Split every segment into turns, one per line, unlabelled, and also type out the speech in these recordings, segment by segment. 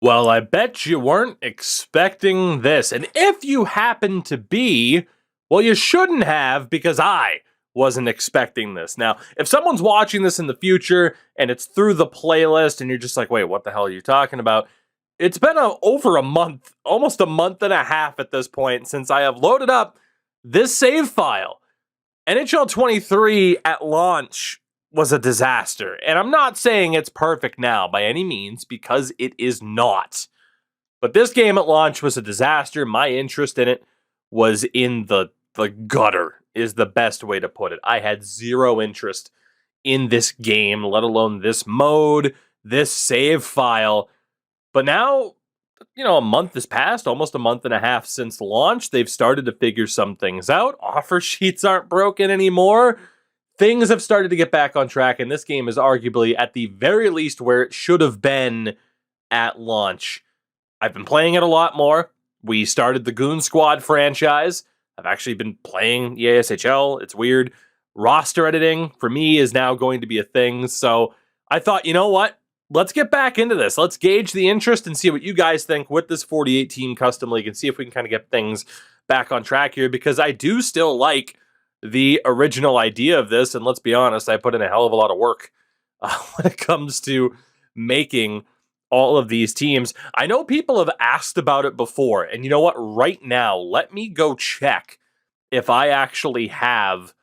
Well, I bet you weren't expecting this. And if you happen to be, well, you shouldn't have because I wasn't expecting this. Now, if someone's watching this in the future and it's through the playlist and you're just like, wait, what the hell are you talking about? It's been over a month, almost a month and a half at this point since I have loaded up this save file. NHL 23 at launch was a disaster. And I'm not saying it's perfect now by any means because it is not. But this game at launch was a disaster. My interest in it was in the gutter, is the best way to put it. I had zero interest in this game, let alone this mode, this save file. But now, a month has passed, almost a month and a half since launch. They've started to figure some things out. Offer sheets aren't broken anymore. Things have started to get back on track, and this game is arguably at the very least where it should have been at launch. I've been playing it a lot more. We started the Goon Squad franchise. I've actually been playing the ASHL. It's weird. Roster editing, for me, is now going to be a thing. So I thought, you know what? Let's get back into this. Let's gauge the interest and see what you guys think with this 48-team custom league and see if we can kind of get things back on track here, because I do still like the original idea of this. And let's be honest, I put in a hell of a lot of work when it comes to making all of these teams. I know people have asked about it before, and you know what? Right now, let me go check if I actually have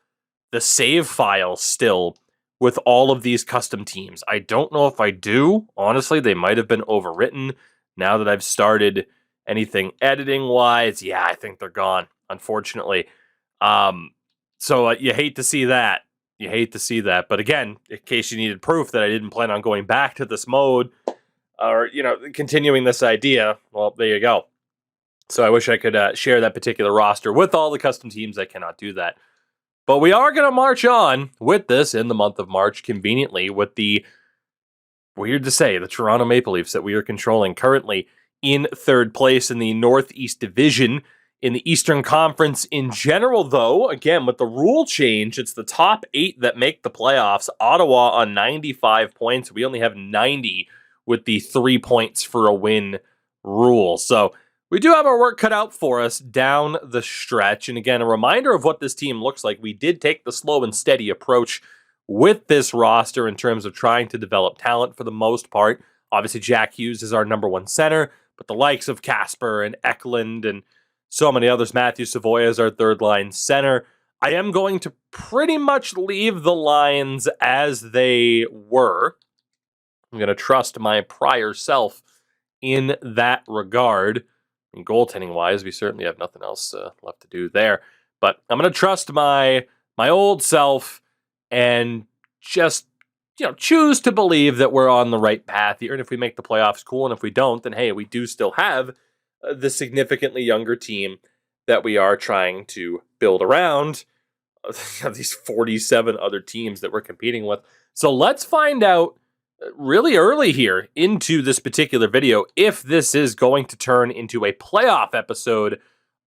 the save file still with all of these custom teams. I don't know if I do. Honestly, they might have been overwritten now that I've started anything editing-wise. Yeah, I think they're gone, unfortunately. So you hate to see that. You hate to see that. But again, in case you needed proof that I didn't plan on going back to this mode, or, continuing this idea, well, there you go. So I wish I could share that particular roster with all the custom teams. I cannot do that. But we are going to march on with this in the month of March, conveniently, with the, weird to say, the Toronto Maple Leafs that we are controlling currently in third place in the Northeast Division. In the Eastern Conference in general, though, again, with the rule change, it's the top 8 that make the playoffs. Ottawa on 95 points. We only have 90 with the 3 points for a win rule. So we do have our work cut out for us down the stretch. And again, a reminder of what this team looks like. We did take the slow and steady approach with this roster in terms of trying to develop talent for the most part. Obviously, Jack Hughes is our number one center, but the likes of Casper and Eklund and so many others, Matthew Savoia is our third line center. I am going to pretty much leave the lines as they were. I'm going to trust my prior self in that regard. And goaltending-wise, we certainly have nothing else left to do there. But I'm going to trust my old self and just choose to believe that we're on the right path here. And if we make the playoffs, cool. And if we don't, then hey, we do still have the significantly younger team that we are trying to build around these 47 other teams that we're competing with. So let's find out really early here into this particular video if this is going to turn into a playoff episode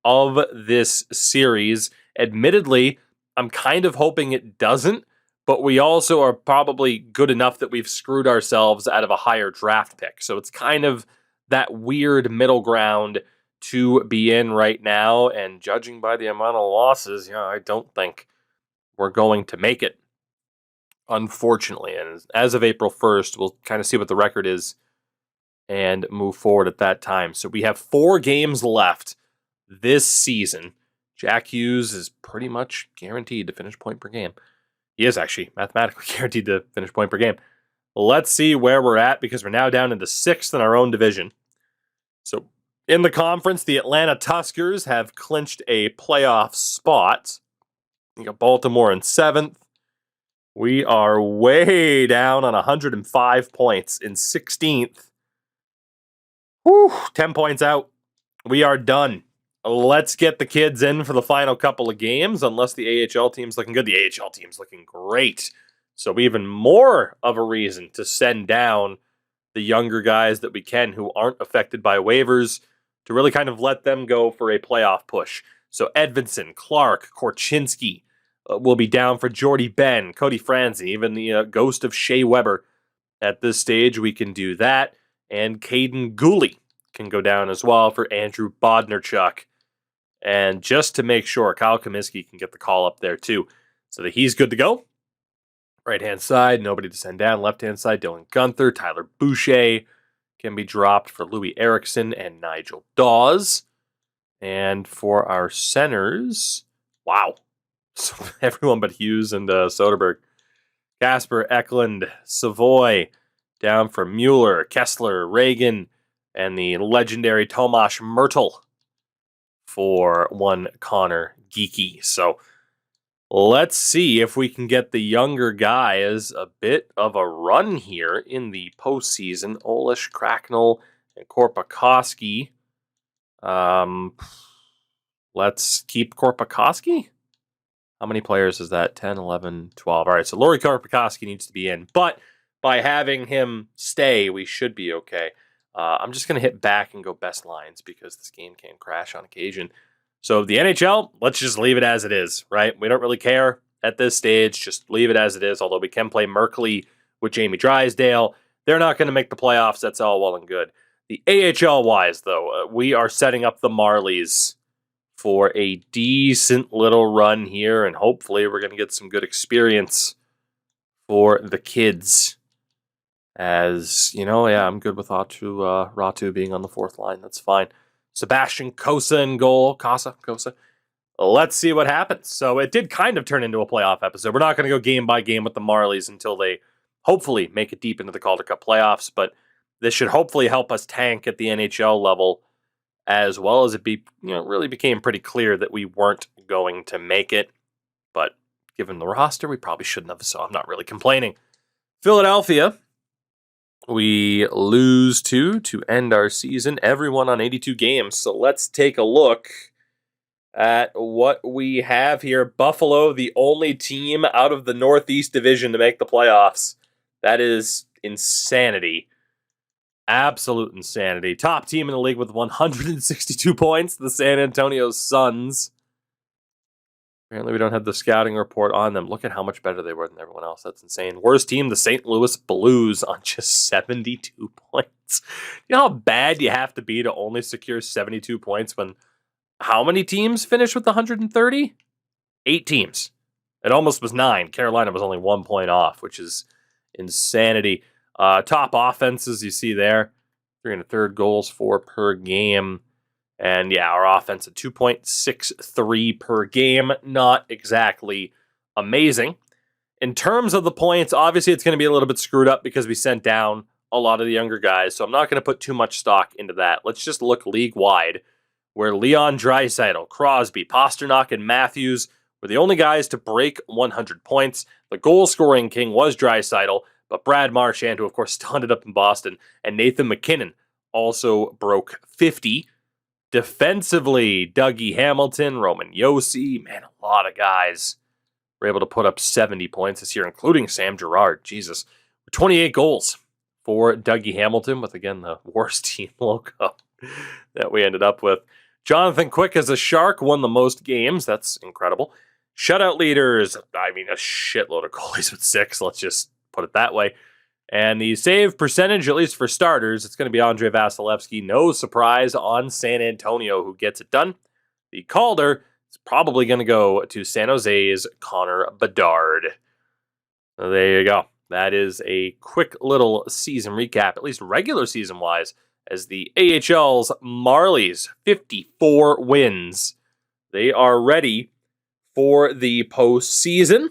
of this series. Admittedly, I'm kind of hoping it doesn't, but we also are probably good enough that we've screwed ourselves out of a higher draft pick. So it's kind of that weird middle ground to be in right now. And judging by the amount of losses, I don't think we're going to make it, unfortunately. And as of April 1st, we'll kind of see what the record is and move forward at that time. So we have 4 games left this season. Jack Hughes is pretty much guaranteed to finish point per game. He is actually mathematically guaranteed to finish point per game. Let's see where we're at, because we're now down into 6th in our own division. So in the conference, the Atlanta Tuskers have clinched a playoff spot. You got Baltimore in 7th. We are way down on 105 points in 16th. Whew, 10 points out. We are done. Let's get the kids in for the final couple of games, unless the AHL team's looking good. The AHL team's looking great. So even more of a reason to send down the younger guys that we can who aren't affected by waivers to really kind of let them go for a playoff push. So Edvinson, Clark, Korchinski will be down for Jordy Ben, Cody Franzi, even the ghost of Shea Weber. At this stage, we can do that. and Caden Gooley can go down as well for Andrew Bodnarchuk. And just to make sure, Kyle Comiskey can get the call up there too, so that he's good to go. Right-hand side, nobody to send down. Left-hand side, Dylan Gunther, Tyler Boucher can be dropped for Louis Eriksson and Nigel Dawes. And for our centers, wow. So everyone but Hughes and Soderberg. Casper, Eklund, Savoy, down for Mueller, Kessler, Reagan, and the legendary Tomas Myrtle for one Connor Geeky. So let's see if we can get the younger guys a bit of a run here in the postseason. Olish, Cracknell, and Korpikoski. Let's keep Korpikoski. How many players is that? 10, 11, 12. All right, so Lori Korpikoski needs to be in. But by having him stay, we should be okay. I'm just going to hit back and go best lines because this game can crash on occasion. So the NHL, let's just leave it as it is, right? We don't really care at this stage. Just leave it as it is, although we can play Merkley with Jamie Drysdale. They're not going to make the playoffs. That's all well and good. The AHL-wise, though, we are setting up the Marlies for a decent little run here, and hopefully we're going to get some good experience for the kids. As, you know, yeah, I'm good with Ratu being on the fourth line. That's fine. Sebastian Kosa in goal. Kosa. Let's see what happens. So it did kind of turn into a playoff episode. We're not going to go game by game with the Marlies until they hopefully make it deep into the Calder Cup playoffs, but this should hopefully help us tank at the NHL level, as well as it really became pretty clear that we weren't going to make it. But given the roster, we probably shouldn't have, so I'm not really complaining. Philadelphia, we lose to end our season. Everyone on 82 games. So let's take a look at what we have here. Buffalo, the only team out of the Northeast Division to make the playoffs. That is insanity. Absolute insanity. Top team in the league with 162 points, the San Antonio Suns. Apparently we don't have the scouting report on them. Look at how much better they were than everyone else. That's insane. Worst team, the St. Louis Blues on just 72 points. You know how bad you have to be to only secure 72 points when how many teams finished with 130? 8 teams. It almost was 9. Carolina was only 1 point off, which is insanity. Top offenses you see there. 3 1/3 goals, 4 per game. And yeah, our offense at 2.63 per game. Not exactly amazing. In terms of the points, obviously it's going to be a little bit screwed up because we sent down a lot of the younger guys. So I'm not going to put too much stock into that. Let's just look league-wide, where Leon Draisaitl, Crosby, Pasternak, and Matthews were the only guys to break 100 points. The goal-scoring king was Draisaitl, but Brad Marchand, who of course still ended up in Boston, and Nathan McKinnon also broke 50. Defensively, Dougie Hamilton, Roman Josi, man, a lot of guys were able to put up 70 points this year, including Sam Girard. Jesus. 28 goals for Dougie Hamilton, with, again, the worst team logo that we ended up with. Jonathan Quick as a Shark won the most games. That's incredible. Shutout leaders, I mean, a shitload of goalies with 6. Let's just put it that way. And the save percentage, at least for starters, it's going to be Andrei Vasilevsky. No surprise on San Antonio, who gets it done. The Calder is probably going to go to San Jose's Connor Bedard. So there you go. That is a quick little season recap, at least regular season-wise, as the AHL's Marlies, 54 wins. They are ready for the postseason.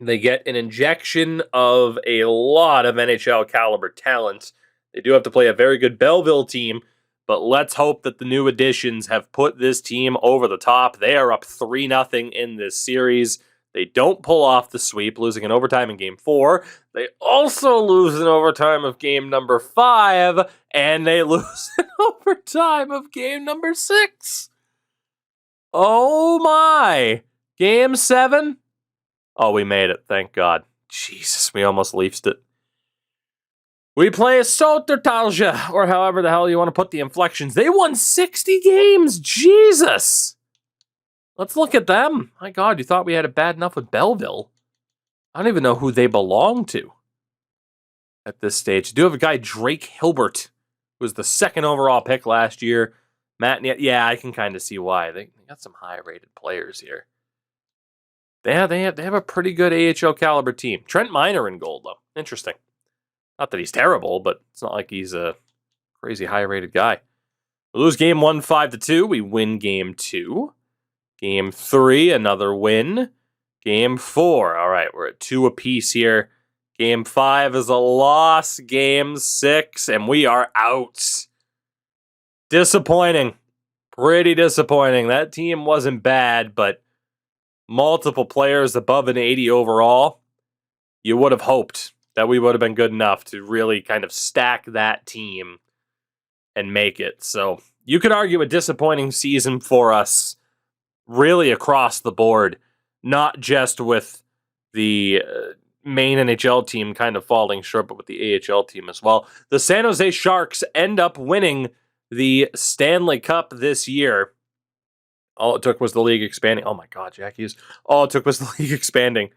They get an injection of a lot of NHL caliber talent. They do have to play a very good Belleville team, but let's hope that the new additions have put this team over the top. They are up 3-0 in this series. They don't pull off the sweep, losing in overtime in Game 4. They also lose in overtime of Game number 5, and they lose in overtime of Game number 6. Oh my! Game 7? Oh, we made it, thank God. Jesus, we almost Leafsed it. We play Sotertalja, or however the hell you want to put the inflections. They won 60 games, Jesus! Let's look at them. My God, you thought we had it bad enough with Belleville. I don't even know who they belong to. at this stage. I do have a guy, Drake Hilbert, who was the 2nd overall pick last year. Matt, yeah, I can kind of see why. They got some high-rated players here. They have a pretty good AHL caliber team. Trent Miner in gold, though. Interesting. Not that he's terrible, but it's not like he's a crazy high-rated guy. We lose game 1, 5-2. We win game 2. Game 3, another win. Game 4, all right, we're at 2 apiece here. Game 5 is a loss. Game 6, and we are out. Disappointing. Pretty disappointing. That team wasn't bad, but multiple players above an 80 overall. You would have hoped that we would have been good enough to really kind of stack that team and make it. So you could argue a disappointing season for us really across the board, not just with the main NHL team kind of falling short, but with the AHL team as well. The San Jose Sharks end up winning the Stanley Cup this year. All it took was the league expanding. Oh my God, Jack Hughes. All it took was the league expanding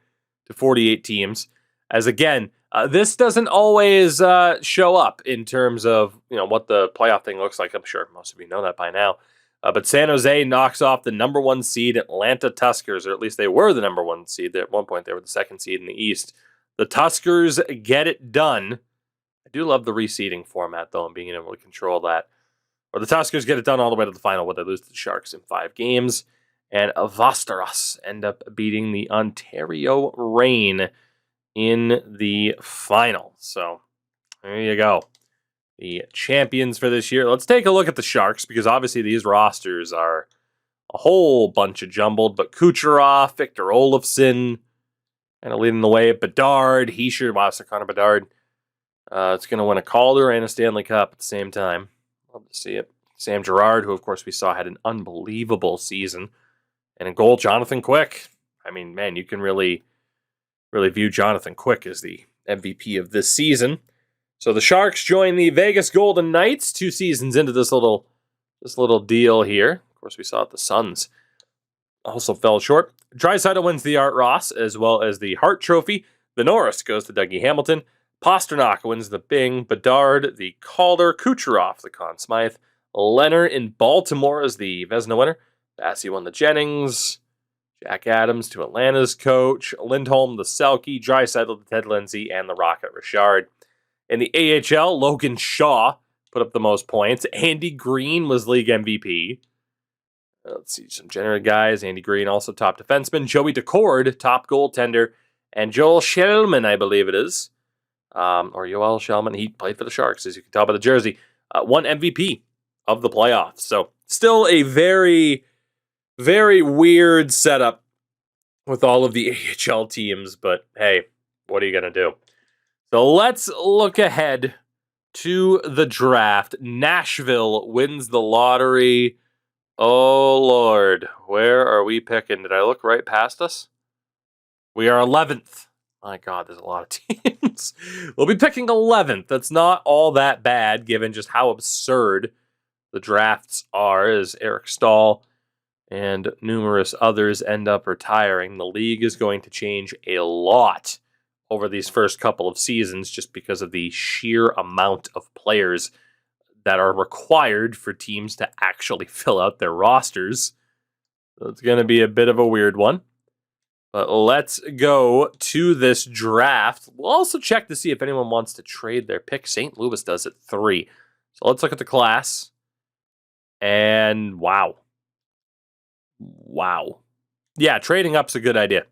to 48 teams. As again, this doesn't always show up in terms of what the playoff thing looks like. I'm sure most of you know that by now. But San Jose knocks off the number 1 seed Atlanta Tuskers, or at least they were the number 1 seed. At one point, they were the 2nd seed in the East. The Tuskers get it done. I do love the reseeding format, though, and being able to control that. Or the Tuskers get it done all the way to the final, where they lose to the Sharks in 5 games. And Vastaras end up beating the Ontario Reign in the final. So there you go. The champions for this year. Let's take a look at the Sharks, because obviously these rosters are a whole bunch of jumbled. But Kucherov, Victor Olofsson, kind of leading the way. Bedard, Connor Bedard. It's going to win a Calder and a Stanley Cup at the same time. Love to see it. Sam Girard, who of course we saw had an unbelievable season. And in goal, Jonathan Quick. I mean, man, you can really view Jonathan Quick as the MVP of this season. So the Sharks join the Vegas Golden Knights 2 seasons into this little deal here. Of course, we saw it. The Suns also fell short. Draisaitl wins the Art Ross as well as the Hart Trophy. The Norris goes to Dougie Hamilton. Pasternak wins the Bing. Bedard the Calder. Kucherov the Conn Smythe. Leonard in Baltimore is the Vezina winner. Bassey won the Jennings. Jack Adams to Atlanta's coach. Lindholm the Selke. Draisaitl the Ted Lindsay. And the Rocket Richard. In the AHL, Logan Shaw put up the most points. Andy Green was league MVP. Let's see, some general guys. Andy Green, also top defenseman. Joey Decord, top goaltender. And Joel Shellman, I believe it is. Or Joel Shellman. He played for the Sharks, as you can tell by the jersey. Won MVP of the playoffs. So still a very, very weird setup with all of the AHL teams. But hey, what are you going to do? So let's look ahead to the draft. Nashville wins the lottery. Oh, Lord. Where are we picking? Did I look right past us? We are 11th. My God, there's a lot of teams. We'll be picking 11th. That's not all that bad, given just how absurd the drafts are, as Eric Stahl and numerous others end up retiring. The league is going to change a lot over these first couple of seasons, just because of the sheer amount of players that are required for teams to actually fill out their rosters. So it's going to be a bit of a weird one. But let's go to this draft. We'll also check to see if anyone wants to trade their pick. St. Louis does at 3. So let's look at the class. And wow. Yeah, trading up's a good idea.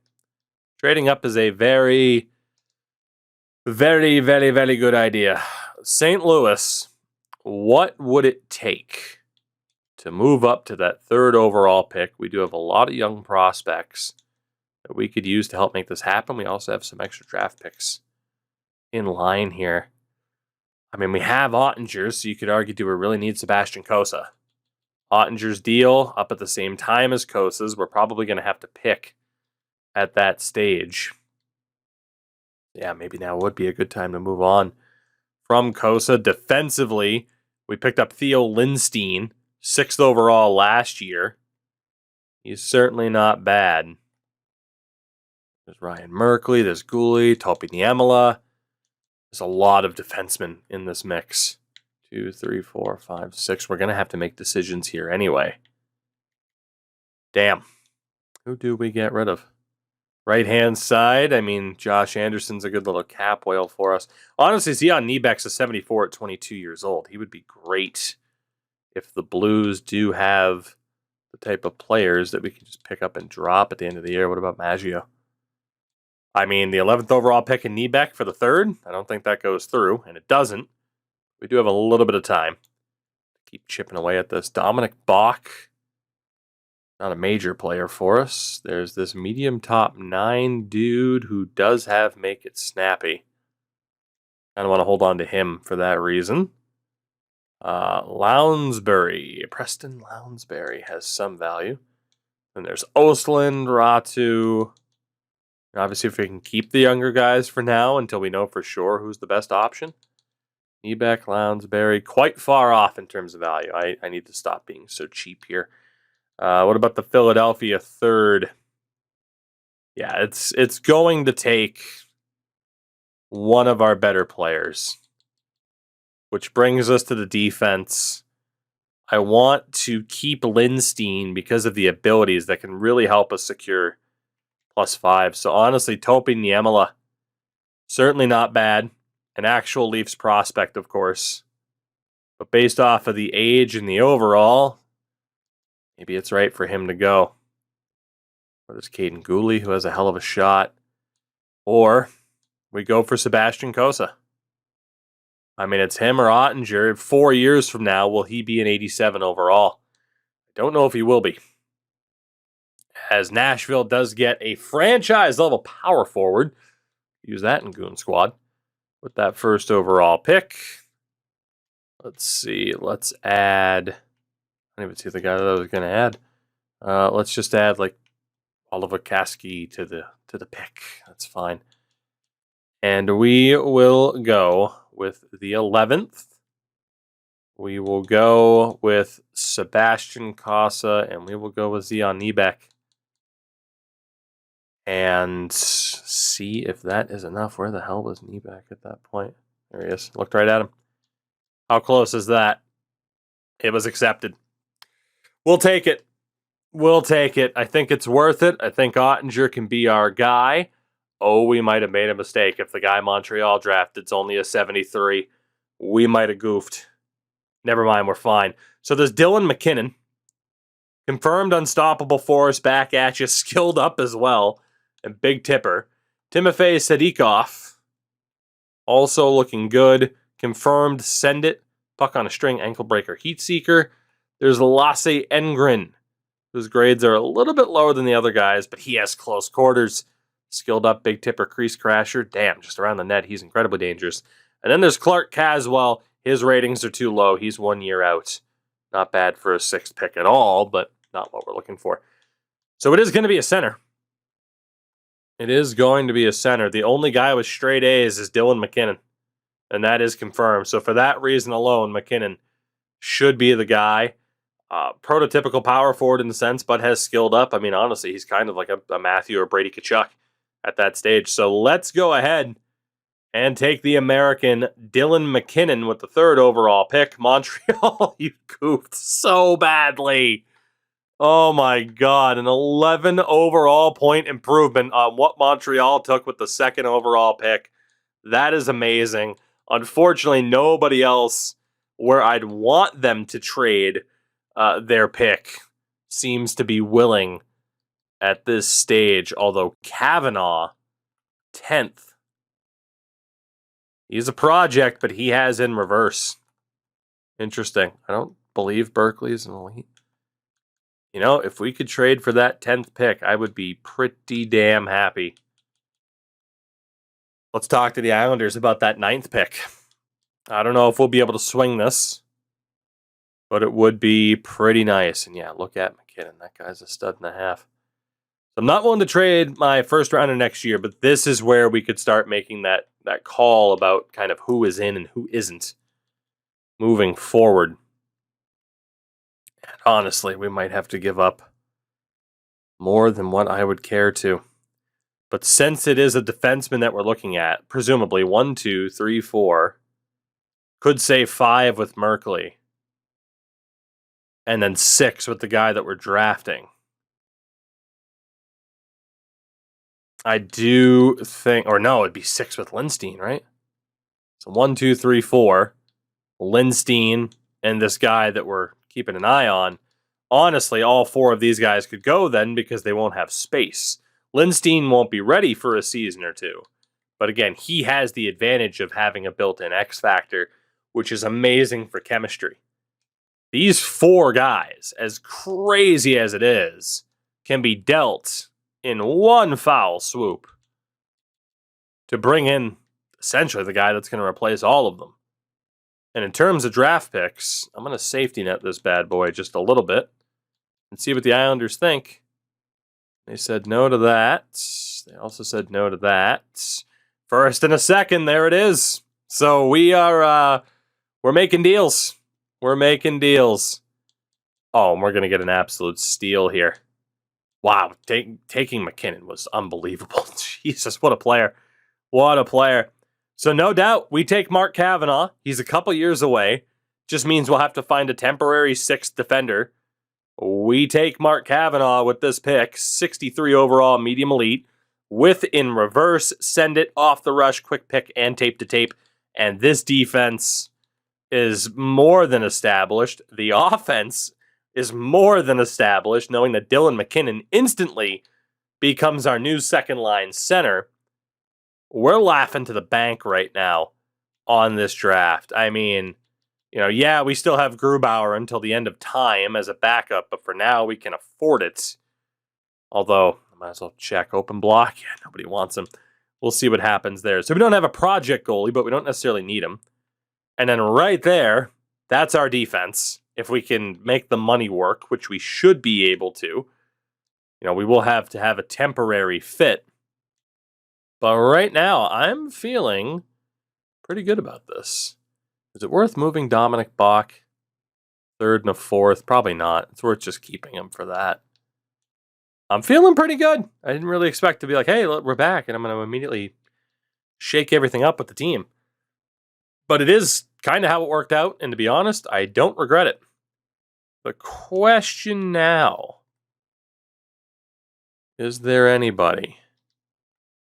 Trading up is a very, very, very, very good idea. St. Louis, what would it take to move up to that 3rd overall pick? We do have a lot of young prospects that we could use to help make this happen. We also have some extra draft picks in line here. I mean, we have Ottinger, so you could argue, do we really need Sebastian Cossa? Ottinger's deal up at the same time as Cosa's. We're probably going to have to pick at that stage. Yeah, maybe now would be a good time to move on from Cossa. Defensively, we picked up Theo Lindstein, 6th overall last year. He's certainly not bad. There's Ryan Merkley, there's Gooley, Topi Niemela. There's a lot of defensemen in this mix. 2, 3, 4, 5, 6. We're going to have to make decisions here anyway. Damn. Who do we get rid of? Right-hand side, I mean, Josh Anderson's a good little cap whale for us. Honestly, Zion Niebeck's a 74 at 22 years old. He would be great if the Blues do have the type of players that we can just pick up and drop at the end of the year. What about Maggio? I mean, the 11th overall pick in Niebeck for the 3rd, I don't think that goes through, and it doesn't. We do have a little bit of time to keep chipping away at this. Dominic Bach, not a major player for us. There's this medium top 9 dude who does have Make It Snappy. I don't want to hold on to him for that reason. Lounsbury. Preston Lounsbury has some value. And there's Osland, Ratu. Obviously, if we can keep the younger guys for now until we know for sure who's the best option. Niebeck, Lounsbury, quite far off in terms of value. I need to stop being so cheap here. What about the Philadelphia 3rd? Yeah, it's going to take one of our better players. Which brings us to the defense. I want to keep Lindstein because of the abilities that can really help us secure +5. So honestly, Topi Niemela, certainly not bad. An actual Leafs prospect, of course. But based off of the age and the overall, maybe it's right for him to go. Or there's Caden Gooley, who has a hell of a shot. Or we go for Sebastian Cossa. I mean, it's him or Ottinger. 4 years from now, will he be an 87 overall? I don't know if he will be. As Nashville does get a franchise-level power forward. Use that in Goon Squad. With that first overall pick. Let's see. Let's add... I don't even see the guy that I was going to add. Let's just add, like, Oliver Kasky to the pick. That's fine. And we will go with the 11th. We will go with Sebastian Cossa, and we will go with Zion Niebeck. And see if that is enough. Where the hell was Niebeck at that point? There he is. Looked right at him. How close is that? It was accepted. We'll take it. We'll take it. I think it's worth it. I think Ottinger can be our guy. Oh, we might have made a mistake. If the guy Montreal drafted's only a 73, we might have goofed. Never mind, we're fine. So there's Dylan McKinnon. Confirmed unstoppable force back at you. Skilled up as well. And big tipper. Timofey Sedikov. Also looking good. Confirmed send it. Puck on a string. Ankle breaker. Heat seeker. There's Lasse Engren. Whose grades are a little bit lower than the other guys. But he has close quarters. Skilled up. Big tipper. Crease crasher. Damn, just around the net. He's incredibly dangerous. And then there's Clark Caswell. His ratings are too low. He's 1 year out. Not bad for a 6th pick at all. But not what we're looking for. So it is going to be a center. It is going to be a center. The only guy with straight A's is Dylan McKinnon. And that is confirmed. So for that reason alone, McKinnon should be the guy. Prototypical power forward in the sense, but has skilled up. I mean, honestly, he's kind of like a Matthew or Brady Tkachuk at that stage. So let's go ahead and take the American Dylan McKinnon with the 3rd overall pick. Montreal, you goofed so badly. Oh my God, an 11 overall point improvement on what Montreal took with the 2nd overall pick. That is amazing. Unfortunately, nobody else where I'd want them to trade their pick seems to be willing at this stage, although Kavanaugh, 10th. He's a project, but he has in reverse. Interesting. I don't believe Berkeley's an elite. You know, if we could trade for that 10th pick, I would be pretty damn happy. Let's talk to the Islanders about that 9th pick. I don't know if we'll be able to swing this, but it would be pretty nice. And yeah, look at McKinnon. That guy's a stud and a half. So I'm not willing to trade my 1st rounder next year, but this is where we could start making that call about kind of who is in and who isn't moving forward. And honestly, we might have to give up more than what I would care to. But since it is a defenseman that we're looking at, presumably 1, 2, 3, 4, could say 5 with Merkley, and then 6 with the guy that we're drafting. I do think, or no, it'd be 6 with Lindstein, right? So 1, 2, 3, 4, Lindstein, and this guy that we're keeping an eye on. Honestly, all 4 of these guys could go then because they won't have space. Lindstein won't be ready for a season or 2. But again, he has the advantage of having a built-in X factor, which is amazing for chemistry. These 4 guys, as crazy as it is, can be dealt in one foul swoop to bring in essentially the guy that's going to replace all of them. And in terms of draft picks, I'm going to safety net this bad boy just a little bit and see what the Islanders think. They said no to that. They also said no to that. First and a second, there it is. So we're making deals. We're making deals. Oh, and we're going to get an absolute steal here. Wow, taking McKinnon was unbelievable. Jesus, what a player. What a player. So no doubt, we take Mark Cavanaugh. He's a couple years away. Just means we'll have to find a temporary 6th defender. We take Mark Cavanaugh with this pick, 63 overall, medium elite, with in reverse, send it, off the rush, quick pick, and tape to tape. And this defense is more than established. The offense is more than established, knowing that Dylan McKinnon instantly becomes our new second-line center. We're laughing to the bank right now on this draft. I mean, yeah, we still have Grubauer until the end of time as a backup, but for now we can afford it. Although, I might as well check open block. Yeah, nobody wants him. We'll see what happens there. So we don't have a project goalie, but we don't necessarily need him. And then right there, that's our defense. If we can make the money work, which we should be able to, we will have to have a temporary fit. But right now, I'm feeling pretty good about this. Is it worth moving Dominic Bach 3rd and a 4th? Probably not. It's worth just keeping him for that. I'm feeling pretty good. I didn't really expect to be like, hey, look, we're back, and I'm going to immediately shake everything up with the team. But it is kind of how it worked out, and to be honest, I don't regret it. The question now, is there anybody?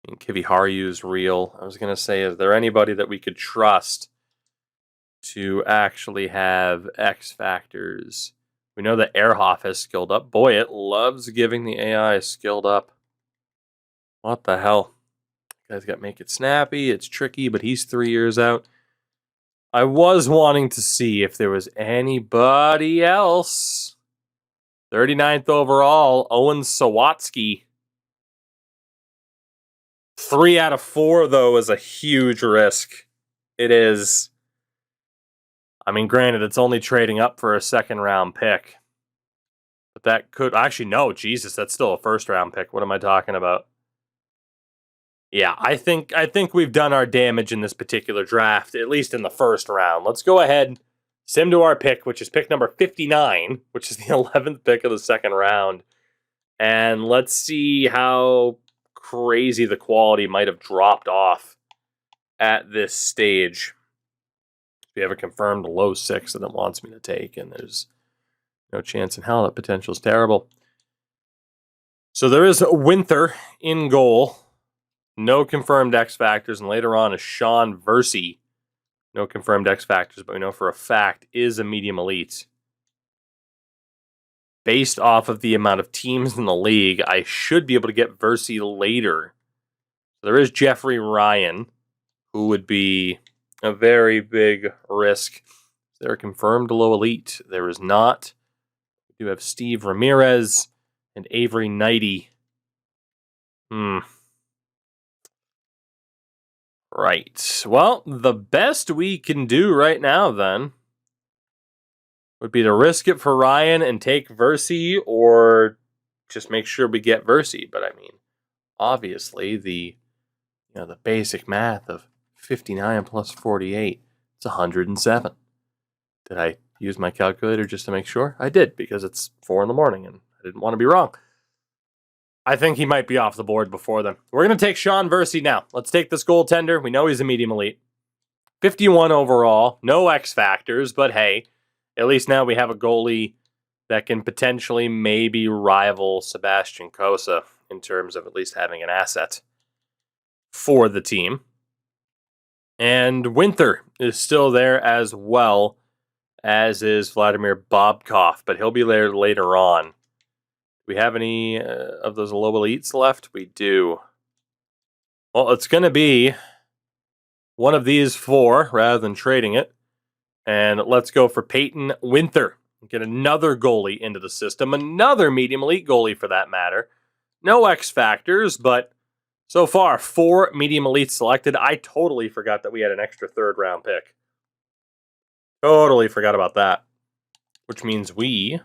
I mean, Kivi Haryu's real. I was going to say, is there anybody that we could trust to actually have X factors? We know that Ehrhoff has skilled up. Boy, it loves giving the AI skilled up. What the hell? Guy's got to make it snappy. It's tricky, but he's 3 years out. I was wanting to see if there was anybody else. 39th overall, Owen Sawatsky. 3 out of 4, though, is a huge risk. It is. I mean, granted, it's only trading up for a 2nd-round pick. But that could... Actually, no, Jesus, that's still a 1st-round pick. What am I talking about? Yeah, I think we've done our damage in this particular draft, at least in the 1st round. Let's go ahead, sim to our pick, which is pick number 59, which is the 11th pick of the 2nd round. And let's see how crazy the quality might have dropped off at this stage. We have a confirmed low 6 that it wants me to take, and there's no chance in hell. That potential is terrible. So there is Winther in goal. No confirmed X factors, and later on is Sean Versey. No confirmed X factors, but we know for a fact is a medium elite. Based off of the amount of teams in the league, I should be able to get Versey later. There is Jeffrey Ryan, who would be a very big risk. They're confirmed low elite. There is not. We do have Steve Ramirez and Avery Knighty. Right. Well, the best we can do right now, then, would be to risk it for Ryan and take Versey, or just make sure we get Versey. But I mean, obviously, the basic math of 59 plus 48, it's 107. Did I use my calculator just to make sure? I did, because it's 4 in the morning and I didn't want to be wrong. I think he might be off the board before then. We're going to take Sean Versey now. Let's take this goaltender. We know he's a medium elite. 51 overall. No X factors, but hey, at least now we have a goalie that can potentially maybe rival Sebastian Cossa in terms of at least having an asset for the team. And Winther is still there as well, as is Vladimir Bobkov, but he'll be there later on. Do we have any of those low elites left? We do. Well, it's going to be one of these four rather than trading it. And let's go for Peyton Winther. Get another goalie into the system, another medium elite goalie for that matter. No X factors, but so far, 4 medium elites selected. I totally forgot that we had an extra 3rd round pick. Totally forgot about that. Which means we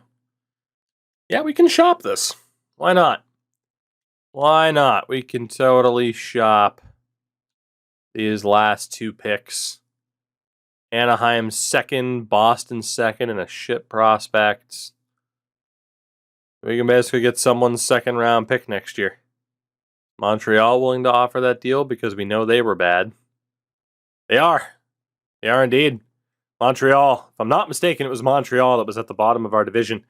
can shop this. Why not? Why not? We can totally shop these last 2 picks. Anaheim 2nd, Boston 2nd, and a shit prospect. We can basically get someone's 2nd round pick next year. Montreal willing to offer that deal because we know they were bad. They are. They are indeed. Montreal. If I'm not mistaken, it was Montreal that was at the bottom of our division.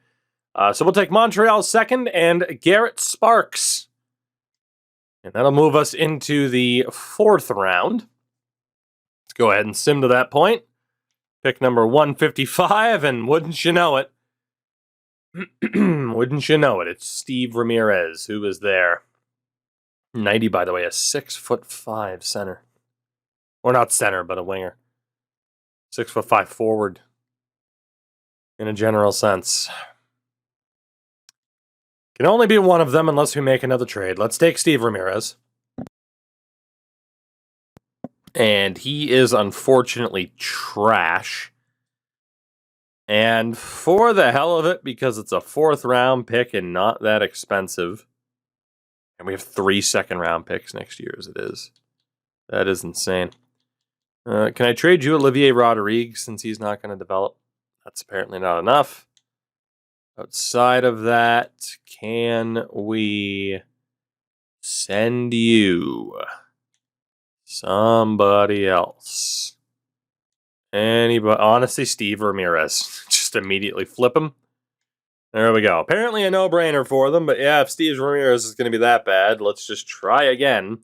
So we'll take Montreal 2nd and Garrett Sparks. And that'll move us into the 4th round. Let's go ahead and sim to that point. Pick number 155, and wouldn't you know it? Wouldn't you know it? It's Steve Ramirez who is there. 90, by the way, a 6'5" center. Or not center, but a winger. 6'5" forward. In a general sense. Can only be one of them unless we make another trade. Let's take Steve Ramirez. And he is unfortunately trash. And for the hell of it, because it's a 4th round pick and not that expensive. And we have 3 2nd round picks next year as it is. That is insane. Can I trade you Olivier Rodriguez since he's not going to develop? That's apparently not enough. Outside of that, can we send you somebody else? Anybody? Honestly, Steve Ramirez. Just immediately flip him. There we go. Apparently a no-brainer for them, but yeah, if Steve Ramirez is going to be that bad, let's just try again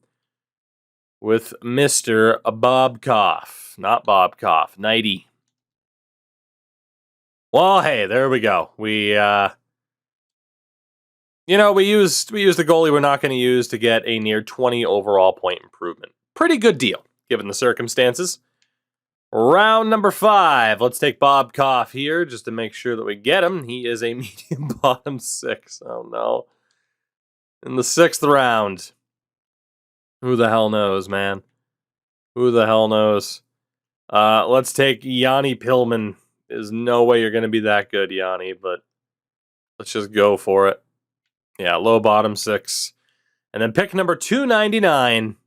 with Mr. Bobkov. Not Bobkov, 90. Well, hey, there we go. We used the goalie we're not going to use to get a near 20 overall point improvement. Pretty good deal, given the circumstances. Round number 5. Let's take Bobkov here just to make sure that we get him. He is a medium bottom 6. Oh, no. In the 6th round. Who the hell knows, man? Who the hell knows? Let's take Yanni Pillman. There's no way you're going to be that good, Yanni, but let's just go for it. Yeah, low bottom 6. And then pick number 299.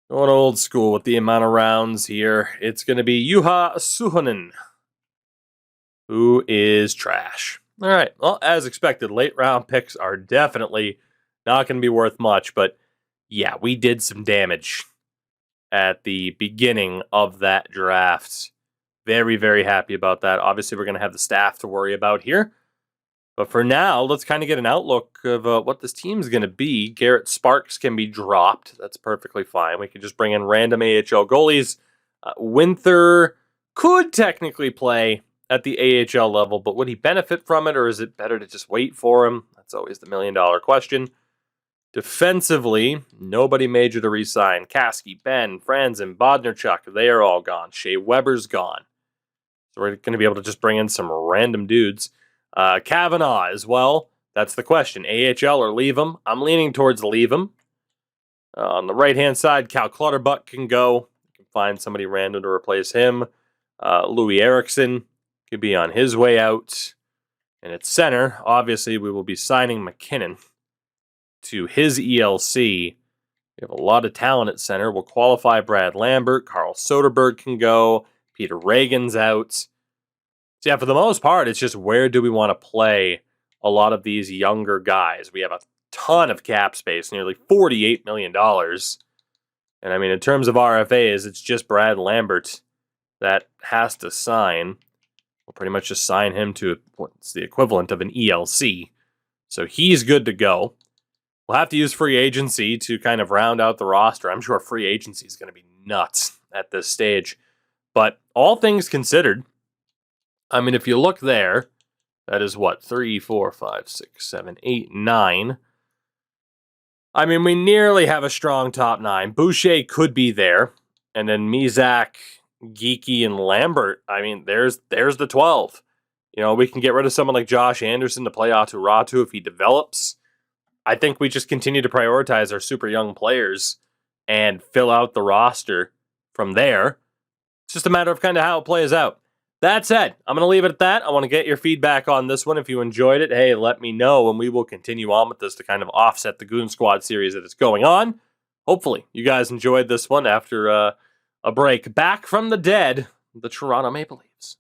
Going old school with the amount of rounds here. It's going to be Juha Suhonen, who is trash. All right, well, as expected, late round picks are definitely not going to be worth much, but yeah, we did some damage at the beginning of that draft. Very, very happy about that. Obviously, we're going to have the staff to worry about here. But for now, let's kind of get an outlook of what this team's going to be. Garrett Sparks can be dropped. That's perfectly fine. We can just bring in random AHL goalies. Winther could technically play at the AHL level, but would he benefit from it, or is it better to just wait for him? That's always the million-dollar question. Defensively, nobody major to re-sign. Kasky, Ben, Franzen, Bodnerchuk, they are all gone. Shea Weber's gone. So we're going to be able to just bring in some random dudes. Kavanaugh as well. That's the question. AHL or leave him? I'm leaning towards leave him. On the right-hand side, Cal Clutterbuck can go. You can find somebody random to replace him. Louis Eriksson could be on his way out. And at center, obviously, we will be signing McKinnon to his ELC. We have a lot of talent at center. We'll qualify Brad Lambert. Carl Soderberg can go. Peter Reagan's out. So yeah, for the most part, it's just where do we want to play a lot of these younger guys. We have a ton of cap space, nearly $48 million. And I mean, in terms of RFAs, it's just Brad Lambert that has to sign. We'll pretty much just sign him to what's the equivalent of an ELC. So he's good to go. We'll have to use free agency to kind of round out the roster. I'm sure free agency is going to be nuts at this stage. But all things considered, I mean, if you look there, that is what, 3, 4, 5, 6, 7, 8, 9. I mean, we nearly have a strong top 9. Boucher could be there. And then Mizak, Geeky, and Lambert. I mean, there's the 12. You know, we can get rid of someone like Josh Anderson to play Atu Ratu if he develops. I think we just continue to prioritize our super young players and fill out the roster from there. It's just a matter of kind of how it plays out. That said, I'm going to leave it at that. I want to get your feedback on this one. If you enjoyed it, hey, let me know, and we will continue on with this to kind of offset the Goon Squad series that is going on. Hopefully, you guys enjoyed this one after a break. Back from the dead, the Toronto Maple Leafs.